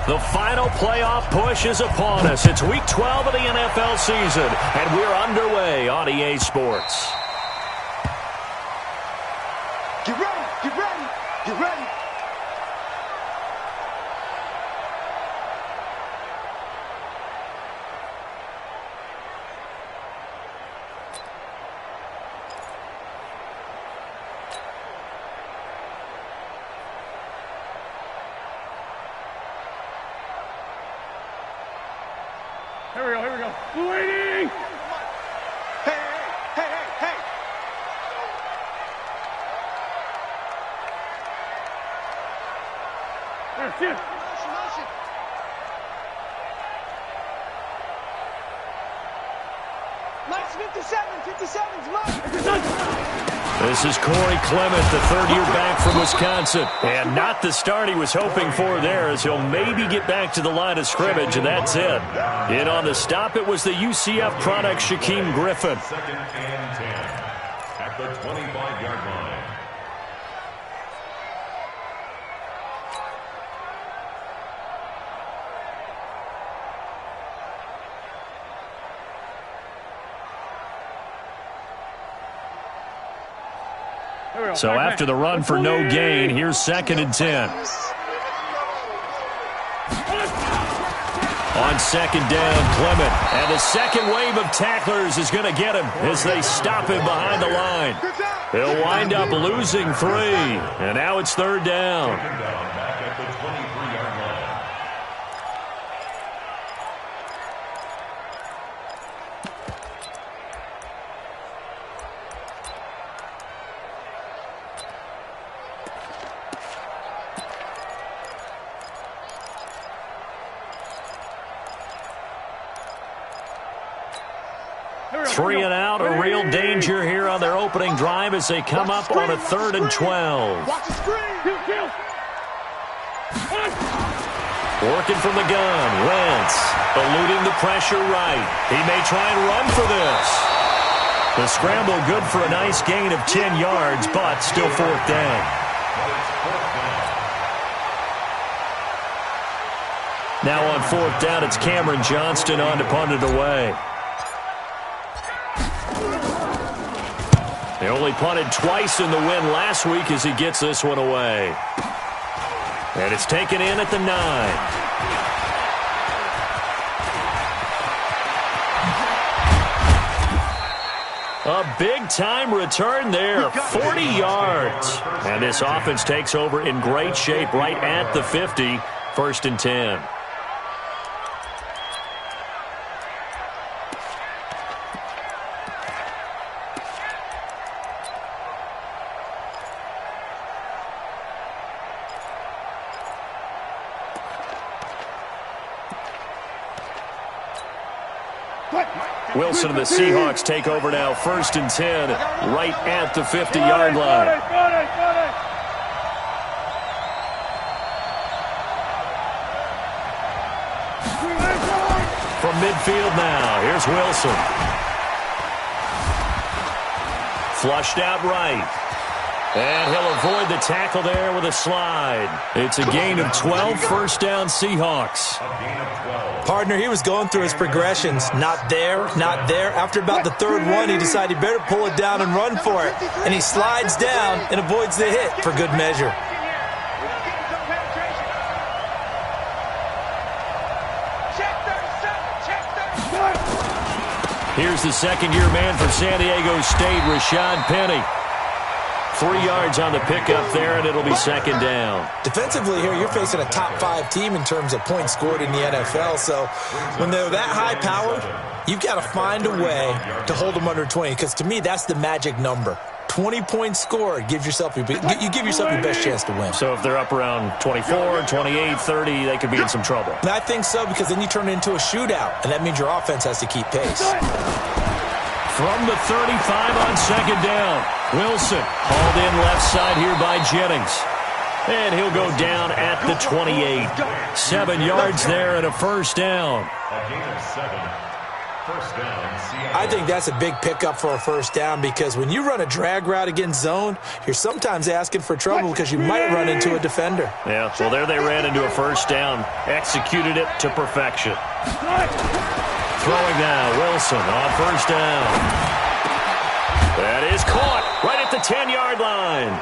The final playoff push is upon us. It's Week 12 of the NFL season, and we're underway on EA Sports. Get ready, get ready, get ready. Here we go. Waiting! Hey! Here. Motion. Mike's 57's Mike. This is Corey Clement, the third-year back from Wisconsin. And not the start he was hoping for there, as he'll maybe get back to the line of scrimmage, and that's it. In on the stop, it was the UCF product, Shaquem Griffin. Second and 10 at the 25-yard line. So after the run for no gain, here's second and 10. On second down, Clement. And the second wave of tacklers is going to get him as they stop him behind the line. He'll wind up losing 3. And now it's third down. Back at the 23-yard line. Three and out, a real danger here on their opening drive as they come up on a 3rd and 12. Watch the screen. Kill. Working from the gun, Wentz eluding the pressure right. He may try and run for this. The scramble good for a nice gain of 10 yards, but still 4th down. Now on 4th down, it's Cameron Johnston on to punt it away. They only punted twice in the win last week as he gets this one away. And it's taken in at the 9. A big-time return there, 40 yards. And this offense takes over in great shape right at the 50, 1st and 10. Wilson and the Seahawks take over now, 1st and 10, right at the 50-yard line. From midfield now, here's Wilson. Flushed out right. And he'll avoid the tackle there with a slide. It's a gain of 12, 1st down Seahawks. Partner, he was going through his progressions. Not there, not there. After about the 3rd one, he decided he better pull it down and run for it. And he slides down and avoids the hit for good measure. Here's the second-year man for San Diego State, Rashad Penny. 3 yards on the pickup there, and it'll be 2nd down. Defensively here, you're facing a top 5 team in terms of points scored in the NFL. So when they're that high-powered, you've got to find a way to hold them under 20. Because to me, that's the magic number. 20 points scored, you give yourself your best chance to win. So if they're up around 24, 28, 30, they could be in some trouble. And I think so, because then you turn it into a shootout, and that means your offense has to keep pace. From the 35 on 2nd down, Wilson hauled in left side here by Jennings. And he'll go down at the 28. 7 yards there and a 1st down. A gain of 7. First down, Seattle. I think that's a big pickup for a first down because when you run a drag route against zone, you're sometimes asking for trouble because you might run into a defender. Yeah, well, there they ran into a first down. Executed it to perfection. Throwing now, Wilson on first down. That is caught right at the 10-yard line.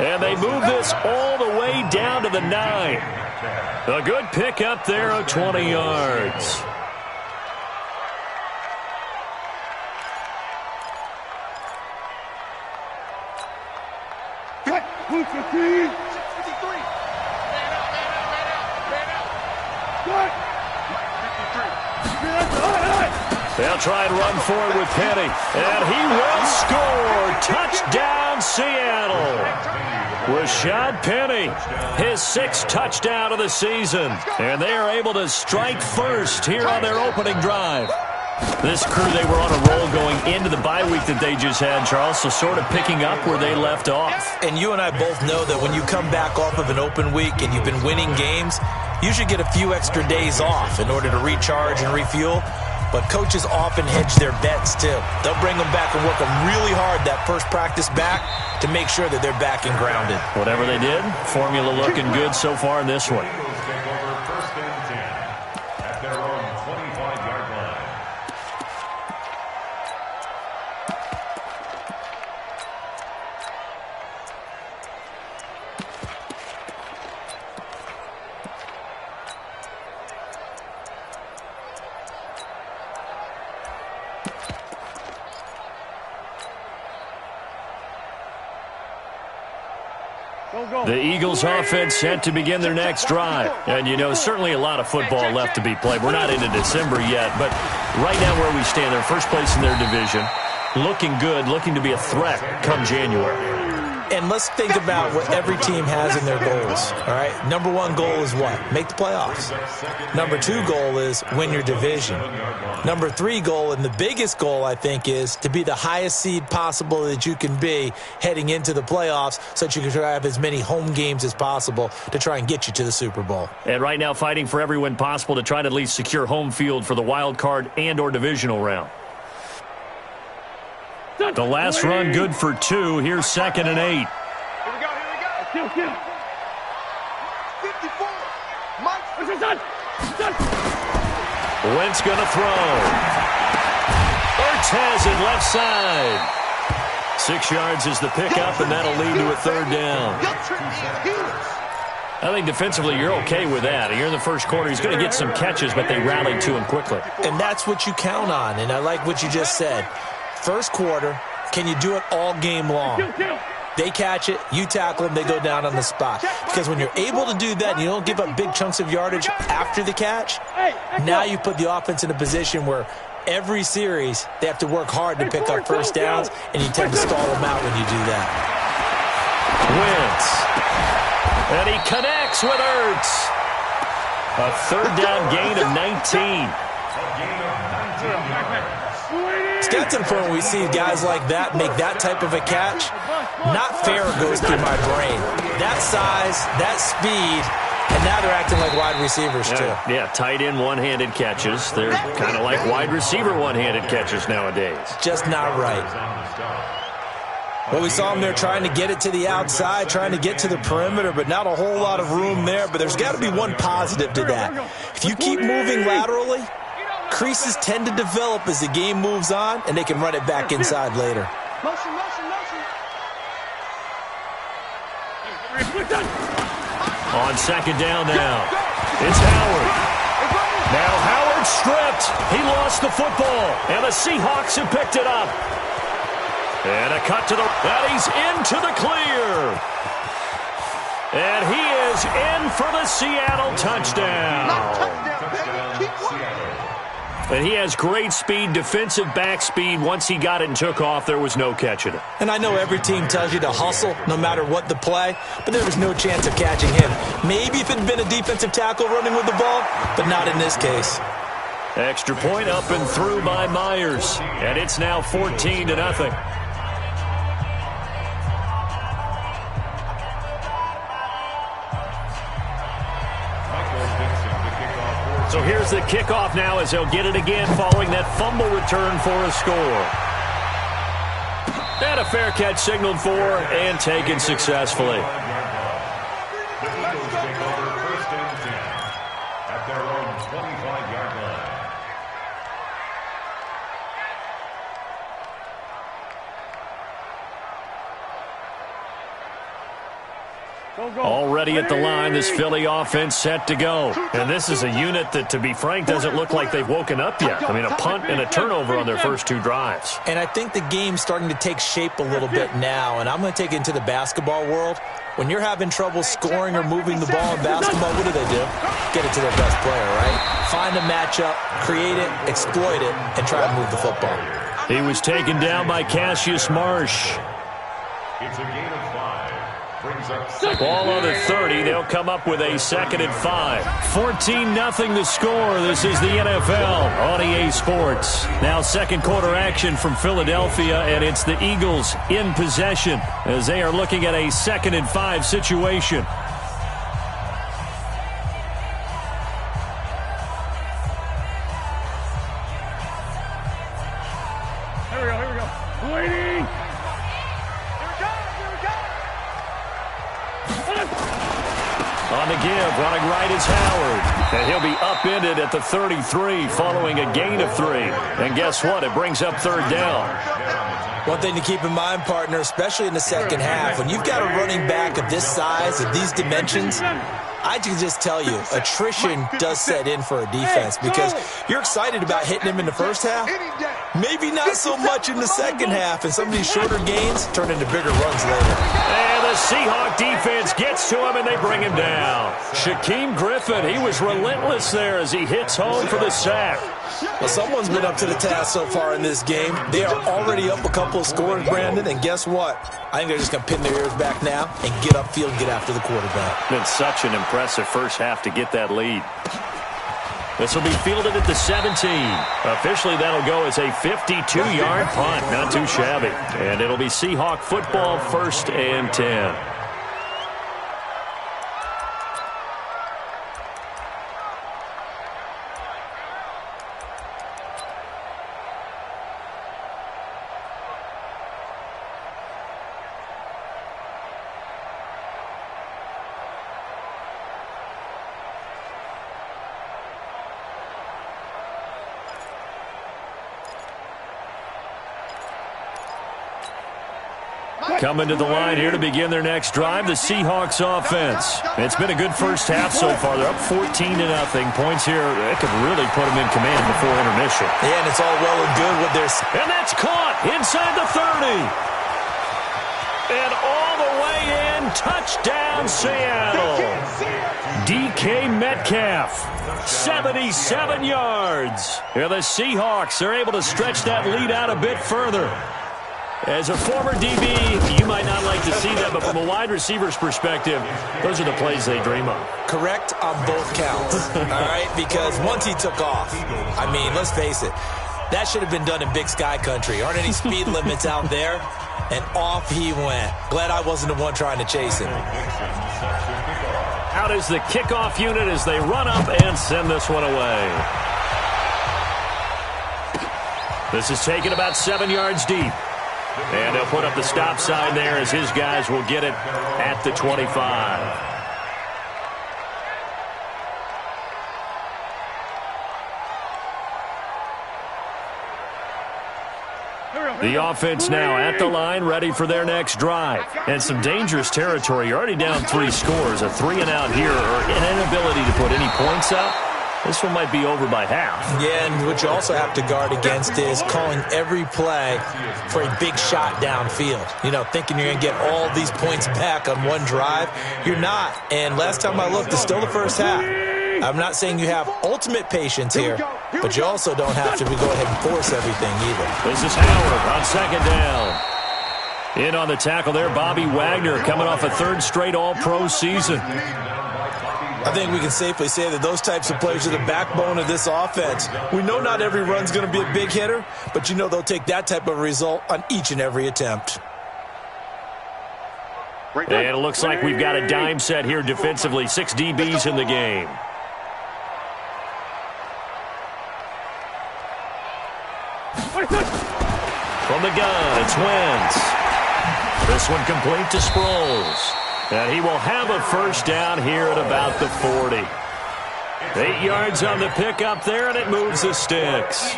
And they move this all the way down to the 9. A good pickup there of 20 yards. Move 15. 653. Good. 53. They'll try and run forward with Penny. And he will score. Touchdown, Seattle. Rashad Penny, his 6th touchdown of the season. And they are able to strike first here on their opening drive. This crew, they were on a roll going into the bye week that they just had, Charles, so sort of picking up where they left off. And you and I both know that when you come back off of an open week and you've been winning games, you should get a few extra days off in order to recharge and refuel. But coaches often hedge their bets, too. They'll bring them back and work them really hard that first practice back to make sure that they're back and grounded. Whatever they did, formula looking good so far in this one. Eagles take over first and 10 at their own 25-yard line. The Eagles offense set to begin their next drive. And, you know, certainly a lot of football left to be played. We're not into December yet, but right now where we stand, they're first place in their division. Looking good, looking to be a threat come January. And let's think about what every team has in their goals, all right? Number 1 goal is what? Make the playoffs. Number 2 goal is win your division. Number 3 goal, and the biggest goal, I think, is to be the highest seed possible that you can be heading into the playoffs so that you can have as many home games as possible to try and get you to the Super Bowl. And right now fighting for every win possible to try to at least secure home field for the wild card and or divisional round. The last run good for 2. Here's 2nd and 8. Here we go. Kill. 54. Mike. Wentz going to throw. Ertz has it left side. 6 yards is the pickup, and that'll lead to a 3rd down. I think defensively you're okay with that. Here in the first quarter, he's going to get some catches, but they rallied to him quickly. And that's what you count on, and I like what you just said. First quarter, can you do it all game long? They catch it, you tackle them, they go down on the spot. Because when you're able to do that and you don't give up big chunks of yardage after the catch, now you put the offense in a position where every series they have to work hard to pick up first downs, and you tend to stall them out when you do that. Wentz. And he connects with Ertz. A 3rd down gain of 19. It's got to the point where we see guys like that make that type of a catch. Not fair goes through my brain. That size, that speed, and now they're acting like wide receivers too. Yeah, tight end one-handed catches. They're kind of like wide receiver one-handed catches nowadays. Just not right. Well, we saw them there trying to get it to the outside, trying to get to the perimeter, but not a whole lot of room there. But there's got to be one positive to that. If you keep moving laterally, creases tend to develop as the game moves on, and they can run it back inside later. Motion. On 2nd down now, it's Howard. Now Howard stripped. He lost the football, and the Seahawks have picked it up. And a cut to the... And he's into the clear. And he is in for the Seattle touchdown. And he has great speed, defensive back speed. Once he got it and took off, there was no catching it. And I know every team tells you to hustle no matter what the play, but there was no chance of catching him. Maybe if it had been a defensive tackle running with the ball, but not in this case. Extra point up and through by Myers. And it's now 14-0. So So here's the kickoff now as they'll get it again following that fumble return for a score. And a fair catch signaled for and taken successfully. The Eagles take over 1st and 10 at their own 25-yard line. Already at the line, this Philly offense set to go. And this is a unit that, to be frank, doesn't look like they've woken up yet. I mean, a punt and a turnover on their first 2 drives. And I think the game's starting to take shape a little bit now, and I'm going to take it into the basketball world. When you're having trouble scoring or moving the ball in basketball, what do? Get it to their best player, right? Find a matchup, create it, exploit it, and try to move the football. He was taken down by Cassius Marsh. It's a gain of 5. Ball on the 30. They'll come up with a 2nd and 5. 14-0 the score. This is the NFL on EA Sports. Now second quarter action from Philadelphia, and it's the Eagles in possession as they are looking at a 2nd and 5 situation. Here we go. Waiting. On the give, running right is Howard. And he'll be upended at the 33 following a gain of 3. And guess what? It brings up 3rd down. One thing to keep in mind, partner, especially in the second half, when you've got a running back of this size, of these dimensions, I can just tell you, attrition does set in for a defense because you're excited about hitting him in the first half. Maybe not so much in the second half, and some of these shorter gains turn into bigger runs later. And the Seahawks defense gets to him, and they bring him down. Shaquem Griffin, he was relentless there as he hits home for the sack. Well, someone's been up to the task so far in this game. They are already up a couple of scores, Brandon, and guess what? I think they're just going to pin their ears back now and get upfield and get after the quarterback. Been such an impressive first half to get that lead. This will be fielded at the 17. Officially, that'll go as a 52-yard punt. Not too shabby. And it'll be Seahawk football, 1st and 10. Coming to the line here to begin their next drive, the Seahawks offense. It's been a good first half so far. They're up 14-0. Points here, that could really put them in command before intermission. Yeah, and it's all well and good with their... And that's caught inside the 30. And all the way in, touchdown Seattle. DK Metcalf, 77 yards. Yeah, the Seahawks are able to stretch that lead out a bit further. As a former DB, you might not like to see that, but from a wide receiver's perspective, those are the plays they dream of. Correct on both counts, all right? Because once he took off, I mean, let's face it, that should have been done in Big Sky Country. Aren't any speed limits out there? And off he went. Glad I wasn't the one trying to chase him. Out is the kickoff unit as they run up and send this one away. This is taken about 7 yards deep. And they'll put up the stop sign there as his guys will get it at the 25. The offense now at the line, ready for their next drive. And some dangerous territory. You're already down 3 scores. A 3-and-out here or an inability to put any points up. This one might be over by half. Yeah, and what you also have to guard against is calling every play for a big shot downfield. You know, thinking you're going to get all these points back on one drive. You're not. And last time I looked, it's still the first half. I'm not saying you have ultimate patience here, but you also don't have to go ahead and force everything either. This is Howard on 2nd down. In on the tackle there, Bobby Wagner coming off a 3rd straight All-Pro season. I think we can safely say that those types of players are the backbone of this offense. We know not every run's going to be a big hitter, but you know they'll take that type of result on each and every attempt. And it looks like we've got a dime set here defensively. 6 DBs in the game. From the gun, it's Wentz. This one complete to Sproles. And he will have a first down here at about the 40. 8 yards on the pickup there, and it moves the sticks.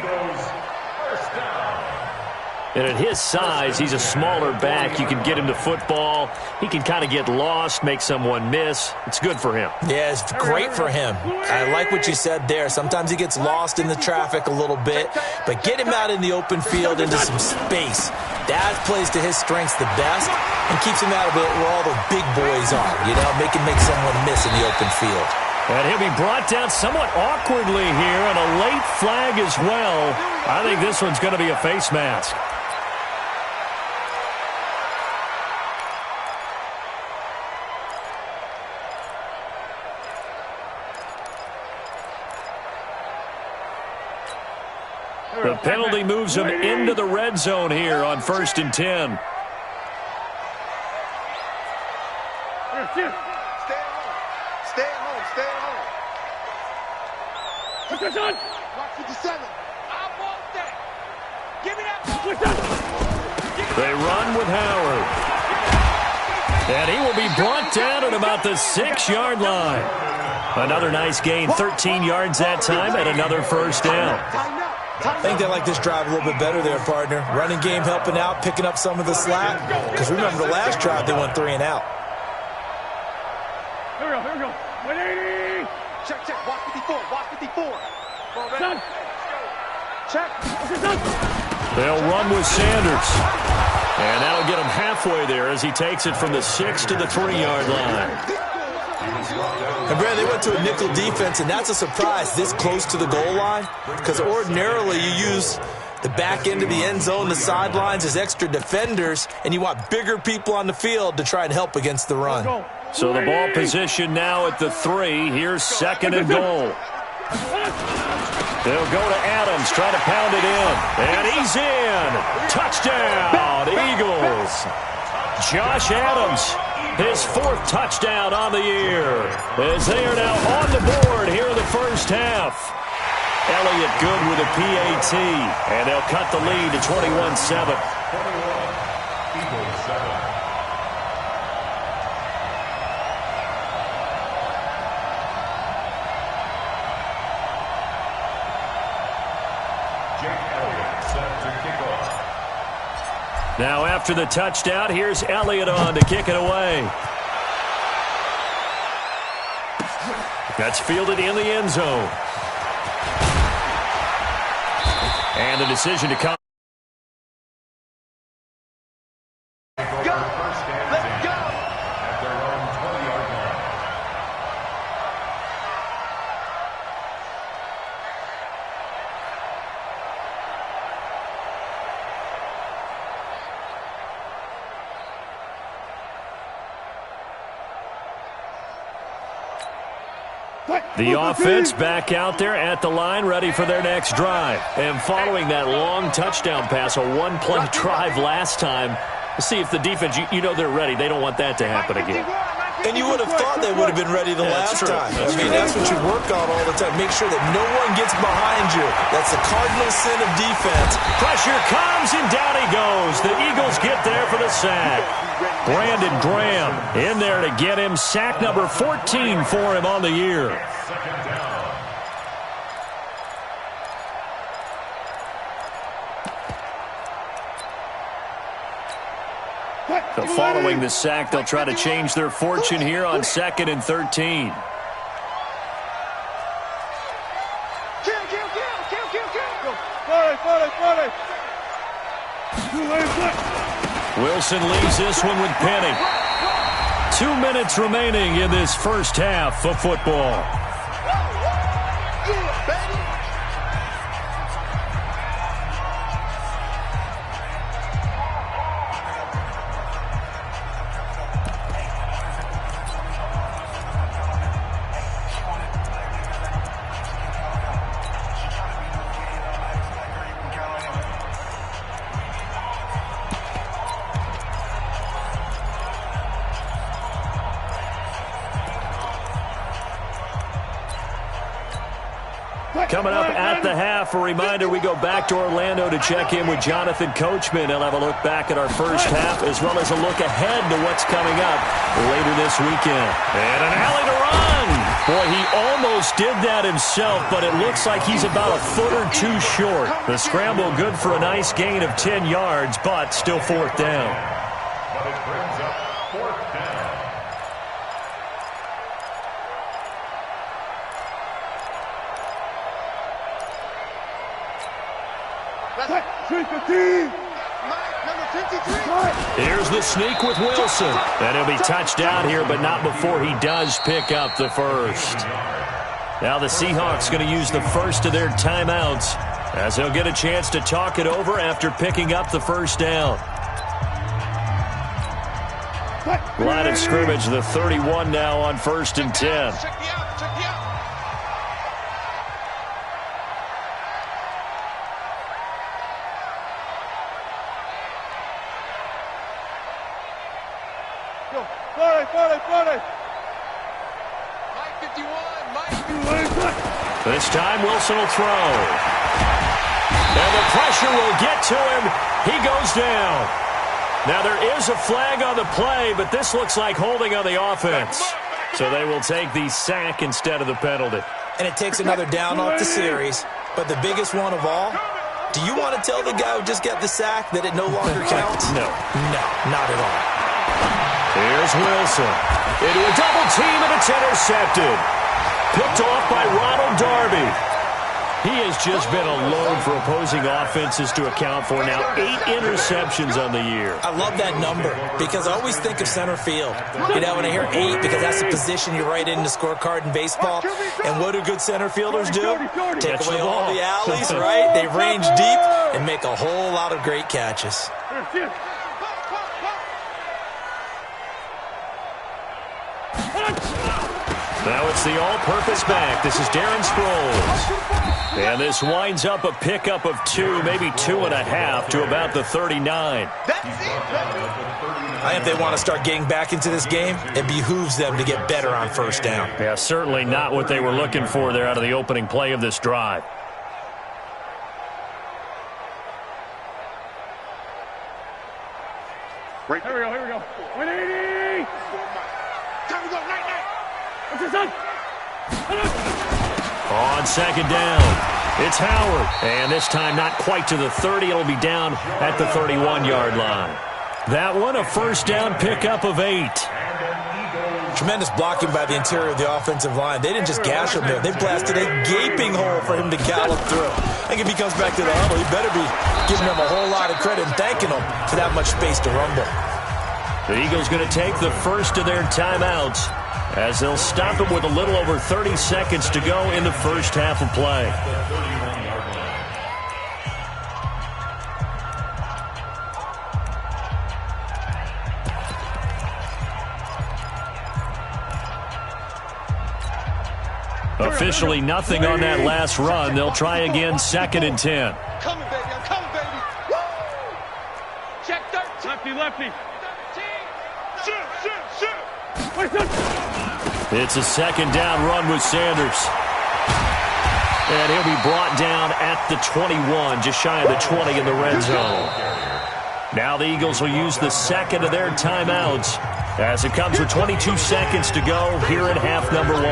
And at his size, he's a smaller back. You can get him to football. He can kind of get lost, make someone miss. It's good for him. Yeah, it's great for him. I like what you said there. Sometimes he gets lost in the traffic a little bit, but get him out in the open field into some space. That plays to his strengths the best and keeps him out of it where all the big boys are, make someone miss in the open field. And he'll be brought down somewhat awkwardly here, and a late flag as well. I think this one's going to be a face mask. The penalty moves him into the red zone here on 1st and 10. Stay at home. Stay at home. Watch 57. I want that. Give me that ball. They run with Howard. And he will be brought down at about the 6-yard line. Another nice gain, 13 yards that time, and another first down. I think they like this drive a little bit better there, partner. Running game helping out, picking up some of the slack. Because remember, the last drive they went 3 and out. Here we go. 180. Check. Watch 54. Son. Check. They'll run with Sanders. And that'll get him halfway there as he takes it from the 6 to the 3-yard line. And Brad, they went to a nickel defense, and that's a surprise this close to the goal line, because ordinarily you use the back end of the end zone, the sidelines as extra defenders, and you want bigger people on the field to try and help against the run. So the ball position now at the 3. Here's 2nd and goal. They'll go to Adams, try to pound it in. And he's in. Touchdown, Eagles. Josh Adams, his 4th touchdown on the year, as they are now on the board here in the first half. Elliott good with a PAT, and they'll cut the lead to 21-7. Now after the touchdown, here's Elliott on to kick it away. That's fielded in the end zone. And the decision to come. The offense back out there at the line, ready for their next drive. And following that long touchdown pass, a one-play drive last time, let's see if the defense, they're ready. They don't want that to happen again. And you would have thought they would have been ready the last time. That's what you work on all the time. Make sure that no one gets behind you. That's the cardinal sin of defense. Pressure comes, and down he goes. The Eagles get there for the sack. Brandon Graham in there to get him. Sack number 14 for him on the year. So following the sack, they'll try to change their fortune here on 2nd and 13. Wilson leaves this one with Penny. 2 minutes remaining in this first half of football. Coming up at the half, a reminder we go back to Orlando to check in with Jonathan Coachman. He'll have a look back at our first half as well as a look ahead to what's coming up later this weekend. And an alley to run. Boy, he almost did that himself, but it looks like he's about a foot or two short. The scramble good for a nice gain of 10 yards, but still fourth down. But it brings up fourth down. Here's the sneak with Wilson. And he'll be touched down here, but not before he does pick up the first. Now the Seahawks going to use the first of their timeouts as they'll get a chance to talk it over after picking up the first down. Line of scrimmage, the 31 now on 1st and 10. This time Wilson will throw. And the pressure will get to him. He goes down. Now there is a flag on the play, but this looks like holding on the offense. So they will take the sack instead of the penalty. And it takes another down off the series. But the biggest one of all, do you want to tell the guy who just got the sack that it no longer counts? No. No, not at all. Here's Wilson. Into a double team, and it's intercepted. Picked off by Ronald Darby. He has just been a load for opposing offenses to account for. Now 8 interceptions on the year. I love that number because I always think of center field. You know, when I hear 8, because that's the position you write in the scorecard in baseball. And what do good center fielders do? Take away all the alleys, right? They range deep and make a whole lot of great catches. Now it's the all-purpose back. This is Darren Sproles. And this winds up a pickup of 2, maybe 2.5 to about the 39. I think if they want to start getting back into this game, it behooves them to get better on first down. Yeah, certainly not what they were looking for there out of the opening play of this drive. Right. Here we go. 180. Time to go, night. What's this on? On second down, it's Howard. And this time not quite to the 30. It'll be down at the 31-yard line. That one, a first down pickup of 8. Tremendous blocking by the interior of the offensive line. They didn't just gash him there. They blasted a gaping hole for him to gallop through. I think if he comes back to the huddle, he better be giving them a whole lot of credit and thanking them for that much space to rumble. The Eagles going to take the first of their timeouts as they'll stop it with a little over 30 seconds to go in the first half of play. Officially nothing on that last run. They'll try again, 2nd and 10. Coming, baby. I'm coming, baby. Woo! Check 13. Lefty. 13. Shoot. It's a second down run with Sanders. And he'll be brought down at the 21, just shy of the 20 in the red zone. Now the Eagles will use the second of their timeouts as it comes with 22 seconds to go here in half number 1.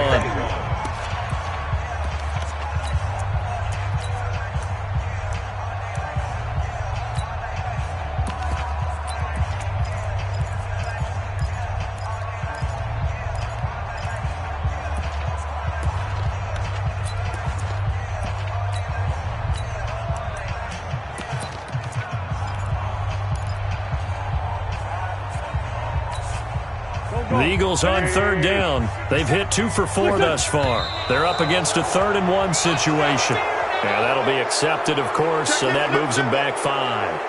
The Eagles on third down. They've hit 2 for 4 thus far. They're up against a 3rd and 1 situation. Yeah, that'll be accepted, of course, and that moves them back 5.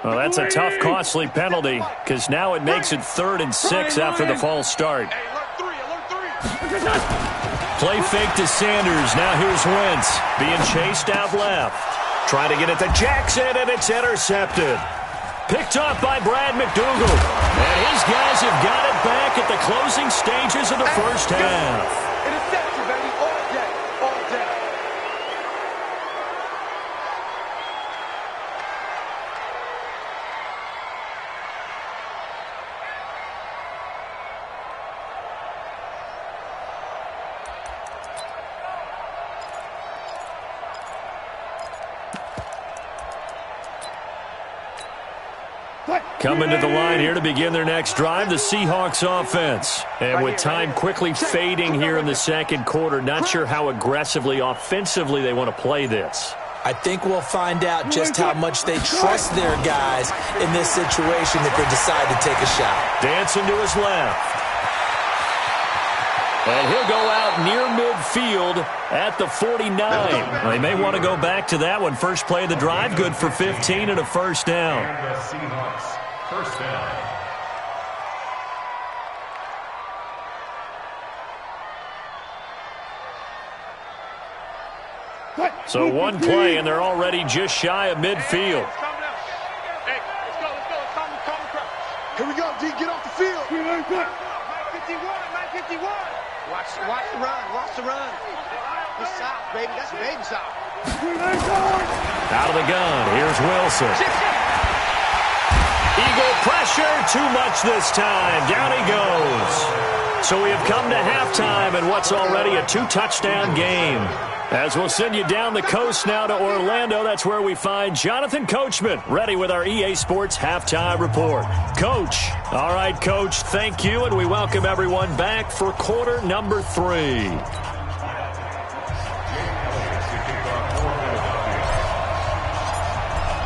Well, that's a tough, costly penalty because now it makes it 3rd and 6 after the false start. Play fake to Sanders. Now here's Wentz being chased out left. Trying to get it to Jackson, and it's intercepted. Picked off by Brad McDougal. And his guys have got it back at the closing stages of the first half. Interception, baby. All day. All day. Coming to the line here to begin their next drive, the Seahawks offense. And with time quickly fading here in the second quarter, not sure how aggressively, offensively they want to play this. I think we'll find out just how much they trust their guys in this situation if they decide to take a shot. Dancing to his left. And he'll go out near midfield at the 49. They may want to go back to that one. First play of the drive, good for 15 and a first down. And the Seahawks, first down. So one play, and they're already just shy of midfield. Hey, let's go. Calm the crowd. Here we go, D. Get off the field. 51. Watch the run. He's soft, baby. That's baby soft. Out of the gun, here's Wilson. Eagle pressure, too much this time. Down he goes. So we have come to halftime in what's already a two-touchdown game. As we'll send you down the coast now to Orlando, that's where we find Jonathan Coachman, ready with our EA Sports Halftime Report. Coach. All right, Coach, thank you, and we welcome everyone back for quarter number 3.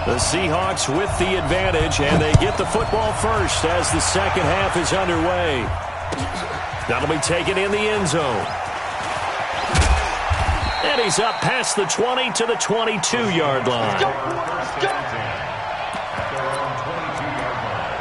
The Seahawks with the advantage, and they get the football first as the second half is underway. That'll be taken in the end zone. And he's up past the 20 to the 22-yard line. First down 10 at their own 22-yard line.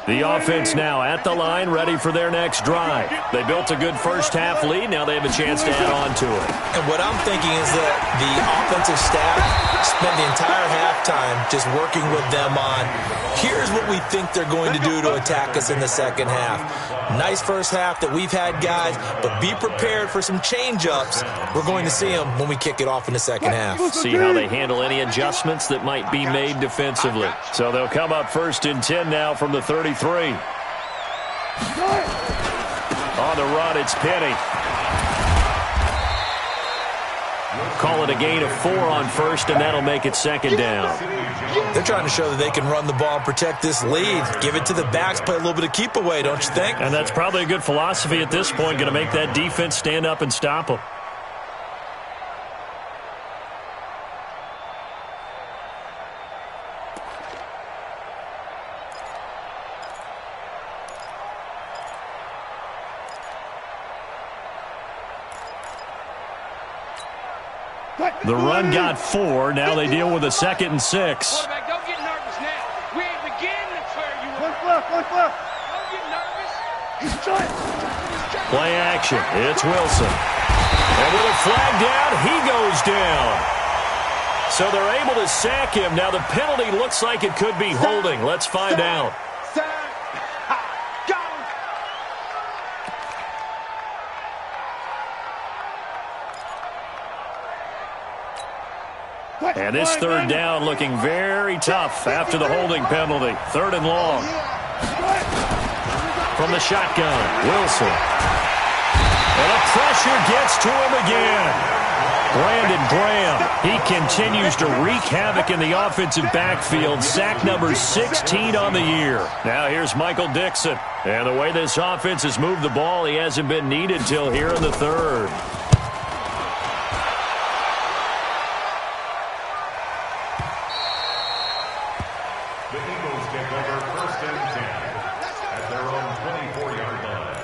The offense now at the line, ready for their next drive. They built a good first-half lead. Now they have a chance to add on to it. And what I'm thinking is that the offensive staff spent the entire halftime just working with them on, here's what we think they're going to do to attack us in the second half. Nice first half that we've had, guys, but be prepared for some change-ups. We're going to see them when we kick it off in the second half. See how they handle any adjustments that might be made defensively. So they'll come up first and 10 now from the 33. On the run, it's Penny. Call it a gain of 4 on first, and that'll make it second down. They're trying to show that they can run the ball and protect this lead. Give it to the backs, play a little bit of keep away, don't you think? And that's probably a good philosophy at this point, going to make that defense stand up and stop them. The run got 4. Now they deal with a 2nd and 6. Quarterback, don't get nervous now. We ain't beginning to where you were. Don't get nervous. Play action. It's Wilson. And with a flag down, he goes down. So they're able to sack him. Now the penalty looks like it could be holding. Let's find out. And this third down looking very tough after the holding penalty. 3rd and long. From the shotgun, Wilson. And the pressure gets to him again. Brandon Graham, he continues to wreak havoc in the offensive backfield. Sack number 16 on the year. Now here's Michael Dixon. And the way this offense has moved the ball, he hasn't been needed till here in the 3rd. The Eagles take over first and 10 at their own 24-yard line.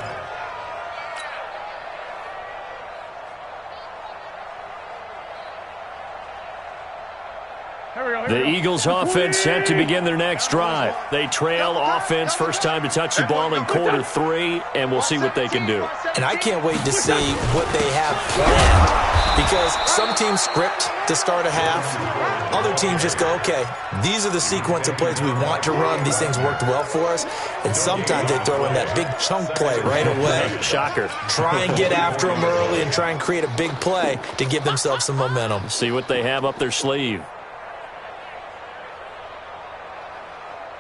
The Eagles offense set to begin their next drive. They trail offense first time to touch the ball in quarter 3, and we'll see what they can do. And I can't wait to see what they have planned, because some teams script to start a half. Other teams just go, okay, these are the sequence of plays we want to run. These things worked well for us. And sometimes they throw in that big chunk play right away. Shocker. Try and get after them early and try and create a big play to give themselves some momentum. See what they have up their sleeve.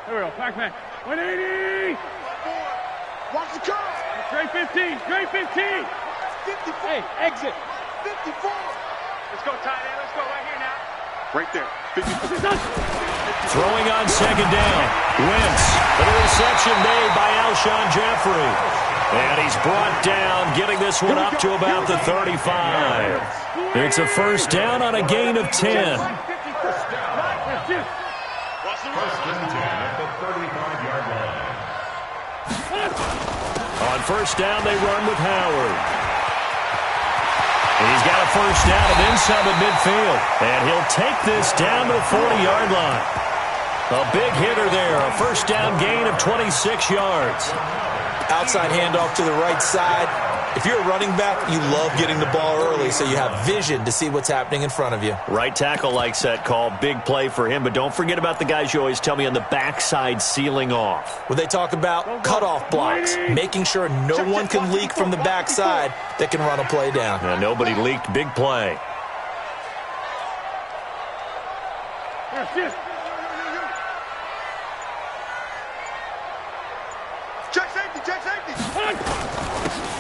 Here we go. Pac-Man. 180. Watch the curve. Straight 15. Straight 15. 54. Hey, exit. 54. Let's go, tight end. Let's go right here now. Right there. 54. Throwing on second down. Wentz. The reception made by Alshon Jeffrey. And he's brought down, getting this one up to about the 35. It's a first down on a gain of 10. First and 10 at the 35-yard line. On first down, they run with Howard. And he's got a first down and then some at midfield. And he'll take this down to the 40-yard line. A big hitter there, a first down gain of 26 yards. Outside handoff to the right side. If you're a running back, you love getting the ball early so you have vision to see what's happening in front of you. Right tackle likes that call. Big play for him. But don't forget about the guys you always tell me on the backside sealing off. When they talk about cutoff blocks, making sure no one can leak from the backside that can run a play down. Now, nobody leaked. Big play. Check safety. Check safety.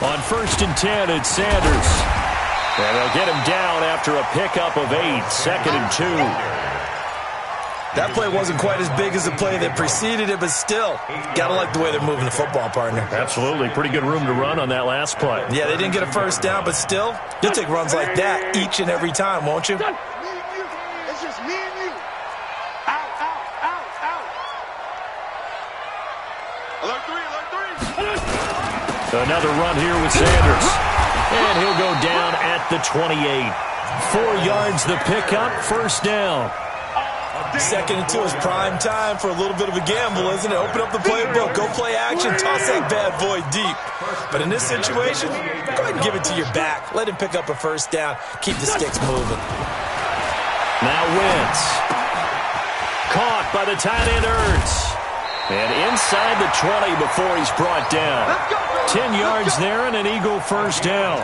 On first and 10, it's Sanders. And they'll get him down after a pickup of 8, second and 2. That play wasn't quite as big as the play that preceded it, but still, got to like the way they're moving the football, partner. Absolutely. Pretty good room to run on that last play. Yeah, they didn't get a first down, but still, you'll take runs like that each and every time, won't you? Me and you. It's just me and you. Out, out, out, out. Alert 3, alert 3. Another run here with Sanders. And he'll go down at the 28. 4 yards the pickup, first down. Second and 2 is prime time for a little bit of a gamble, isn't it? Open up the playbook, go play action, toss that bad boy deep. But in this situation, go ahead and give it to your back. Let him pick up a first down, keep the sticks moving. Now Wentz. Caught by the tight end Ertz. And inside the 20 before he's brought down. 10 yards there and an Eagle first down.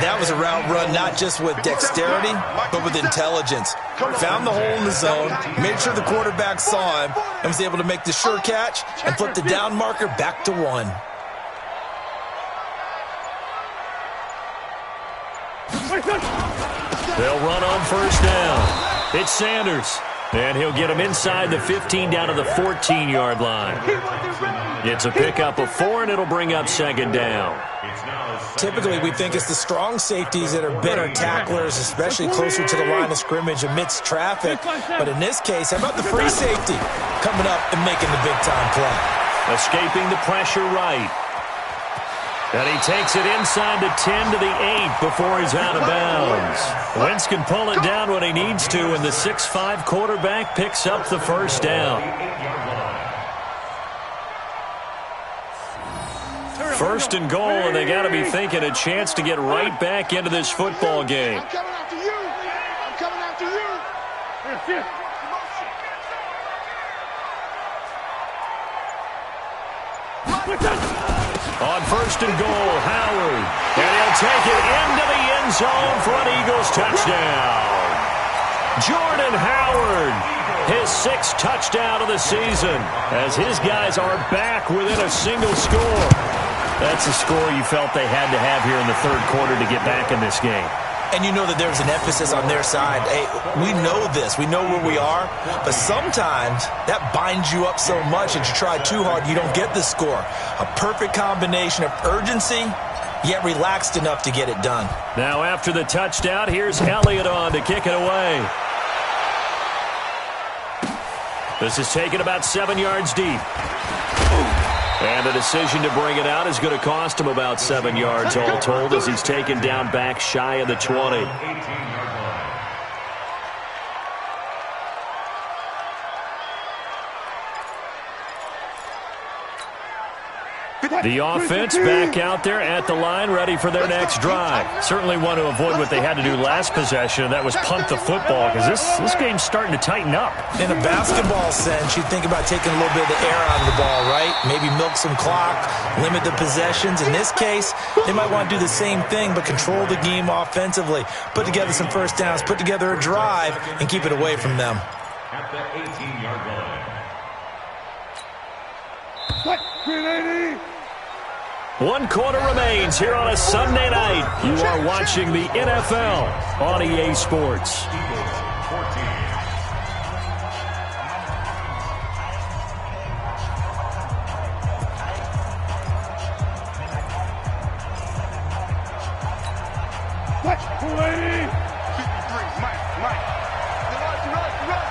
That was a route run not just with dexterity, but with intelligence. Found the hole in the zone, made sure the quarterback saw him, and was able to make the sure catch and flip the down marker back to 1. They'll run on first down. It's Sanders. And he'll get him inside the 15 down to the 14-yard line. It's a pickup of 4, and it'll bring up second down. Typically, we think it's the strong safeties that are better tacklers, especially closer to the line of scrimmage amidst traffic. But in this case, how about the free safety coming up and making the big-time play? Escaping the pressure right. And he takes it inside the 10 to the 8 before he's out of bounds. Wentz can pull it down when he needs to, and the 6'5" quarterback picks up the first down. First and goal, and they got to be thinking a chance to get right back into this football game. I'm coming after you. I'm coming after you. On first and goal, Howard. And he'll take it into the end zone for an Eagles touchdown. Jordan Howard, his 6th touchdown of the season, as his guys are back within a single score. That's a score you felt they had to have here in the third quarter to get back in this game. And you know that there's an emphasis on their side. Hey, we know this. We know where we are. But sometimes that binds you up so much that you try too hard, you don't get the score. A perfect combination of urgency, yet relaxed enough to get it done. Now after the touchdown, here's Elliott on to kick it away. This is taken about 7 yards deep. And the decision to bring it out is going to cost him about 7 yards all told, as he's taken down back shy of the 20. The offense back out there at the line, ready for their next drive. Certainly want to avoid what they had to do last possession, and that was punt the football, because this game's starting to tighten up. In a basketball sense, you think about taking a little bit of the air out of the ball, right? Maybe milk some clock, limit the possessions. In this case, they might want to do the same thing, but control the game offensively. Put together some first downs, put together a drive, and keep it away from them. At the 18-yard line. What? 380. 1 quarter remains here on a Sunday night. You are watching the NFL on EA Sports. Eagles 14. What? 280. 53, Mike. You run.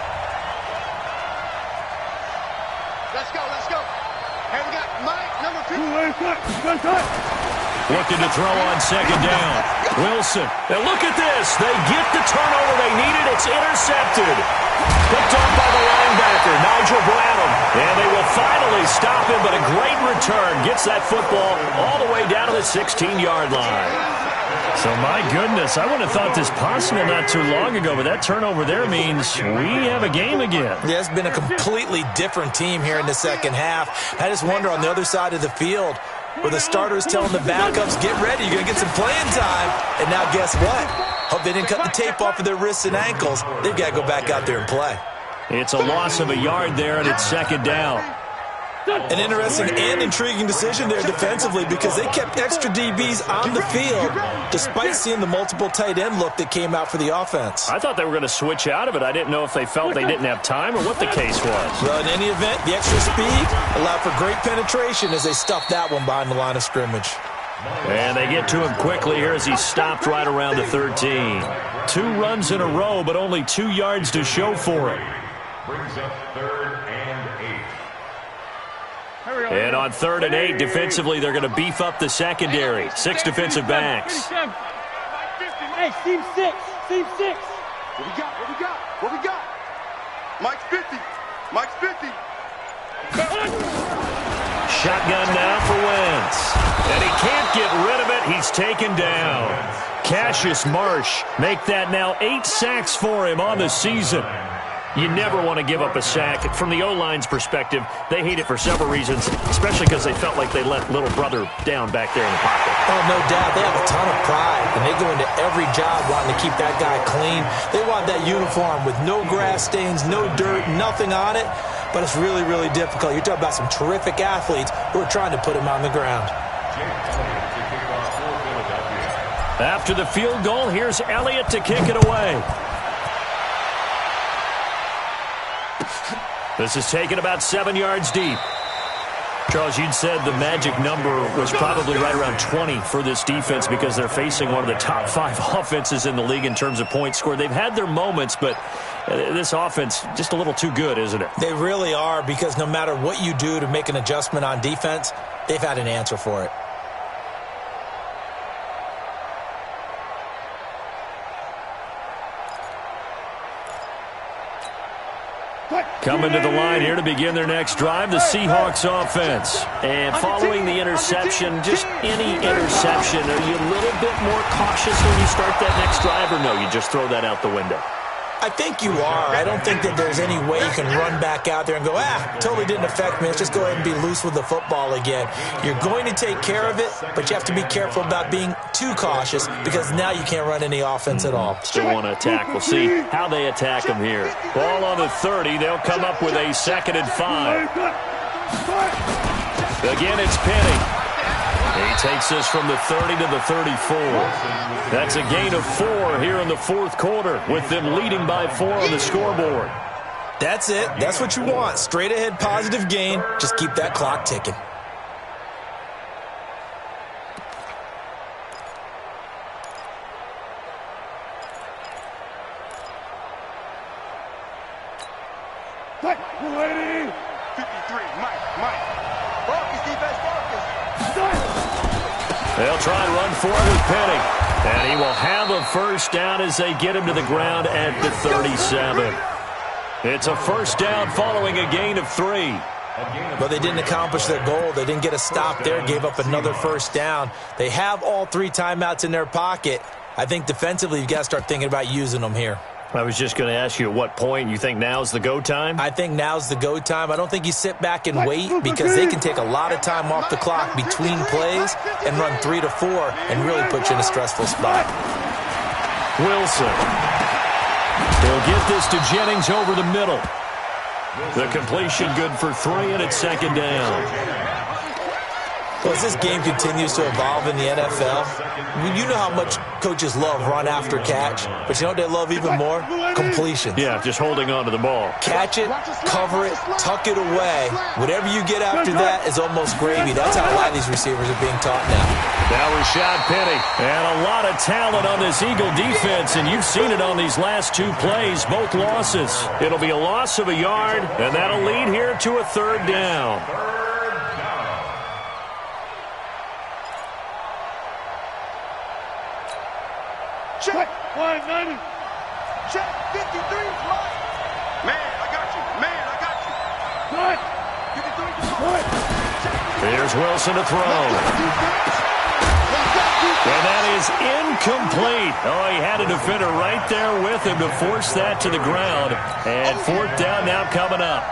Let's go. And we got Mike, number 2. 280. Looking to throw on second down. Wilson. Now look at this. They get the turnover they needed. It's intercepted. Picked off by the linebacker, Nigel Bradham. And they will finally stop him, but a great return. Gets that football all the way down to the 16-yard line. So, my goodness, I would have thought this possible not too long ago, but that turnover there means we have a game again. Yeah, it's been a completely different team here in the second half. I just wonder on the other side of the field where the starters telling the backups, get ready, you're going to get some playing time. And now guess what? Hope they didn't cut the tape off of their wrists and ankles. They've got to go back out there and play. It's a loss of a yard there, and it's second down. An interesting and intriguing decision there defensively because they kept extra DBs on the field despite seeing the multiple tight end look that came out for the offense. I thought they were going to switch out of it. I didn't know if they felt they didn't have time or what the case was. Well, in any event, the extra speed allowed for great penetration as they stuffed that one behind the line of scrimmage. And they get to him quickly here as he stopped right around the 13. 2 runs in a row, but only 2 yards to show for it. Brings up 3rd and 8. And on 3rd and 8, defensively, they're going to beef up the secondary. 6 defensive backs. Hey, seam 6. What we got? Mike's 50. Shotgun now for Wentz. And he can't get rid of it. He's taken down. Cassius Marsh make that now 8 sacks for him on the season. You never want to give up a sack. From the O-line's perspective, they hate it for several reasons, especially because they felt like they let little brother down back there in the pocket. Oh, no doubt. They have a ton of pride, and they go into every job wanting to keep that guy clean. They want that uniform with no grass stains, no dirt, nothing on it, but it's really, really difficult. You're talking about some terrific athletes who are trying to put him on the ground. After the field goal, here's Elliott to kick it away. This is taken about 7 yards deep. Charles, you'd said the magic number was probably right around 20 for this defense because they're facing one of the top 5 offenses in the league in terms of points scored. They've had their moments, but this offense just a little too good, isn't it? They really are because no matter what you do to make an adjustment on defense, they've had an answer for it. Coming to the line here to begin their next drive, the Seahawks offense. And following the interception, just any interception, are you a little bit more cautious when you start that next drive, or no, you just throw that out the window? I think you are. I don't think that there's any way you can run back out there and go, totally didn't affect me. Let's just go ahead and be loose with the football again. You're going to take care of it, but you have to be careful about being too cautious because now you can't run any offense at all. Still want to attack. We'll see how they attack them here. Ball on the 30. They'll come up with a 2nd and 5. Again, it's Penny. He takes this from the 30 to the 34. That's a gain of 4 here in the 4th quarter with them leading by 4 on the scoreboard. That's it. That's what you want. Straight ahead positive gain. Just keep that clock ticking. What? 280. 53, Mike. Focus, defense, focus. They'll try and run forward with Penny. And he will have a first down as they get him to the ground at the 37. It's a first down following a gain of 3. But they didn't accomplish their goal. They didn't get a stop there, gave up another first down. They have all 3 timeouts in their pocket. I think defensively, you've got to start thinking about using them here. I was just going to ask you at what point you think now's the go time? I think now's the go time. I don't think you sit back and wait because they can take a lot of time off the clock between plays and run 3 to 4 and really put you in a stressful spot. Wilson. He'll get this to Jennings over the middle. The completion good for 3, and it's second down. Well, as this game continues to evolve in the NFL, you know how much coaches love run after catch, but you know what they love even more? Completion. Yeah, just holding on to the ball. Catch it, cover it, tuck it away. Whatever you get after that is almost gravy. That's how a lot of these receivers are being taught now. Now Rashad Penny. And a lot of talent on this Eagle defense, and you've seen it on these last 2 plays, both losses. It'll be a loss of a yard, and that'll lead here to a 3rd down. Check. 190. Check. 53. Mine. Man, I got you. Man, I got you. Good. 53. Good. Here's Wilson to throw. And that is incomplete. Oh, he had a defender right there with him to force that to the ground. And 4th down now coming up.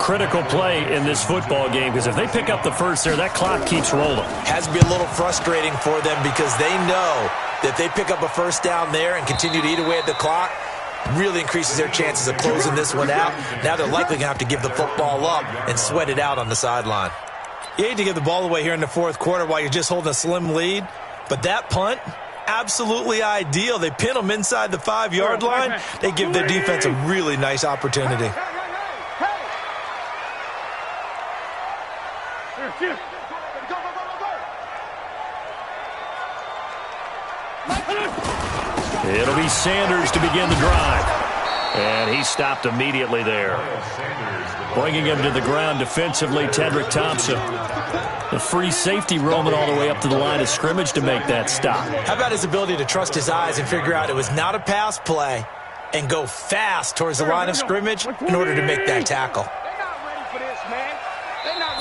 Critical play in this football game because if they pick up the first there, that clock keeps rolling. Has to be a little frustrating for them because they know that if they pick up a first down there and continue to eat away at the clock, really increases their chances of closing this one out. Now they're likely going to have to give the football up and sweat it out on the sideline. You hate to give the ball away here in the 4th quarter while you're just holding a slim lead, but that punt, absolutely ideal. They pin them inside the 5-yard line. They give their defense a really nice opportunity. It'll be Sanders to begin the drive. And he stopped immediately there. Bringing him to the ground defensively, Tedrick Thompson. The free safety roaming all the way up to the line of scrimmage to make that stop. How about his ability to trust his eyes and figure out it was not a pass play and go fast towards the line of scrimmage in order to make that tackle.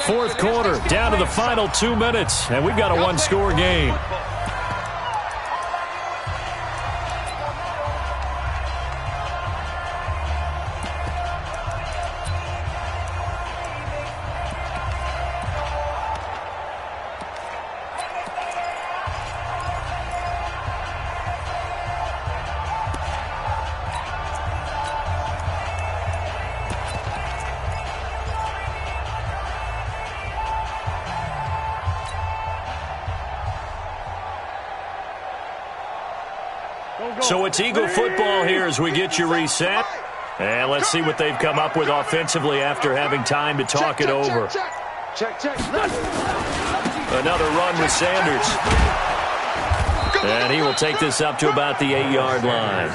4th quarter, down to the final 2 minutes, and we've got a 1-score game. So it's Eagle football here as we get you reset. And let's see what they've come up with offensively after having time to talk it over. Another run with Sanders. And he will take this up to about the 8-yard line.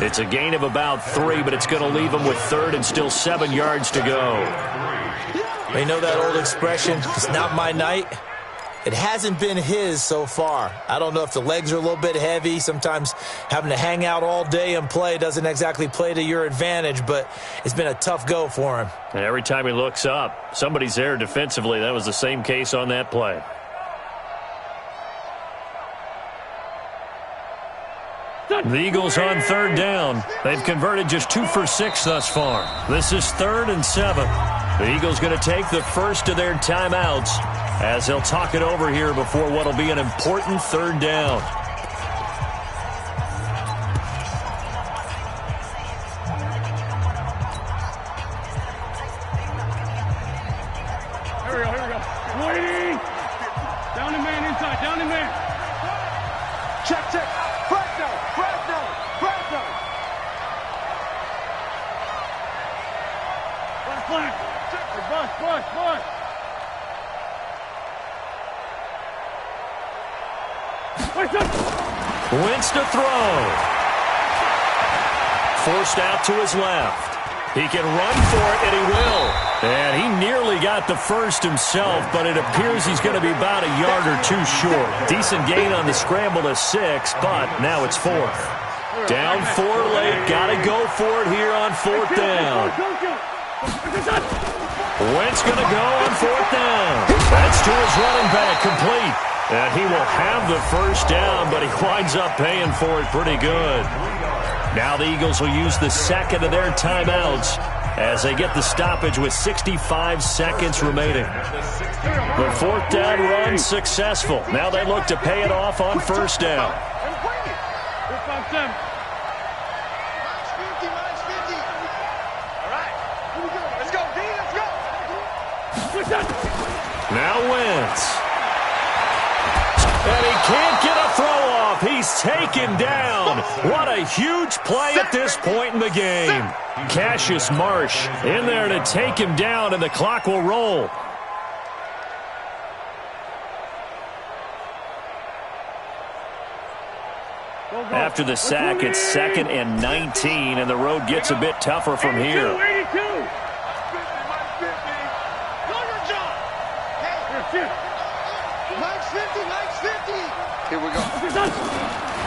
It's a gain of about 3, but it's going to leave him with 3rd and still 7 yards to go. You know that old expression, it's not my night? It hasn't been his so far. I don't know if the legs are a little bit heavy. Sometimes having to hang out all day and play doesn't exactly play to your advantage, but it's been a tough go for him. And every time he looks up, somebody's there defensively. That was the same case on that play. The Eagles on 3rd down. They've converted just 2 for 6 thus far. This is 3rd and 7. The Eagles going to take the first of their timeouts as they'll talk it over here before what will be an important 3rd down. Here we go. Waiting. Down the man inside. Down the man. Check. Fresno. Flag. Bus. Wentz to throw. Forced out to his left. He can run for it, and he will. And he nearly got the first himself, but it appears he's going to be about a yard or 2 short. Decent gain on the scramble to 6, but now it's 4th. Down 4 late. Got to go for it here on 4th down. Wentz going to go on 4th down. That's to his running back, complete. And he will have the first down, but he winds up paying for it pretty good. Now the Eagles will use the second of their timeouts as they get the stoppage with 65 seconds remaining. The 4th down run successful. Now they look to pay it off on 1st down. Now Wentz. And he can't get a throw off. He's taken down. What a huge play at this point in the game. Cassius Marsh in there to take him down, and the clock will roll. After the sack, it's 2nd and 19, and the road gets a bit tougher from here. 82. Here we go.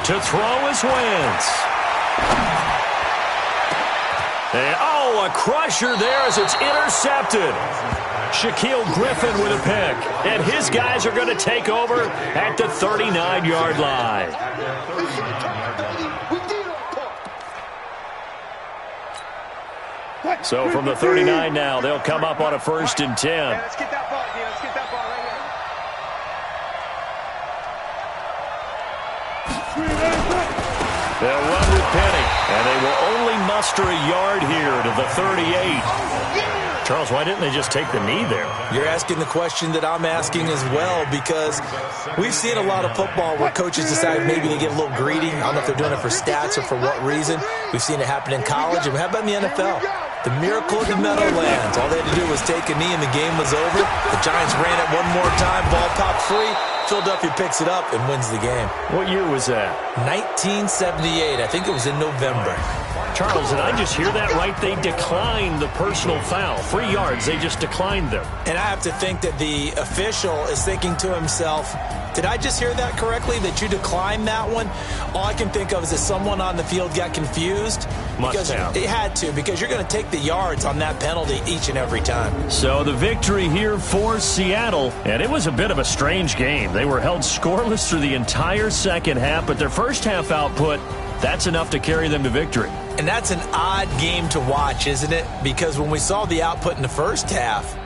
To throw is Wentz. And, a crusher there as it's intercepted. Shaquille Griffin with a pick. And his guys are going to take over at the 39-yard line. So from the 39 now, they'll come up on a 1st and 10. Hey, let's get that ball, D. Let's get that ball right here. They'll run with Penny, and they will only muster a yard here to the 38. Charles, why didn't they just take the knee there? You're asking the question that I'm asking as well, because we've seen a lot of football where coaches decide maybe to get a little greedy. I don't know if they're doing it for stats or for what reason. We've seen it happen in college, and how about in the NFL? The miracle of the Meadowlands. All they had to do was take a knee, and the game was over. The Giants ran it one more time, ball popped free. Philadelphia picks it up and wins the game. What year was that? 1978. I think it was in November. Charles, did I just hear that right? They declined the personal foul. 3 yards, they just declined them. And I have to think that the official is thinking to himself, did I just hear that correctly, that you declined that one? All I can think of is that someone on the field got confused. Must have. It had to, because you're going to take the yards on that penalty each and every time. So the victory here for Seattle, and it was a bit of a strange game. They were held scoreless through the entire second half, but their first half output, that's enough to carry them to victory. And that's an odd game to watch, isn't it? Because when we saw the output in the first half,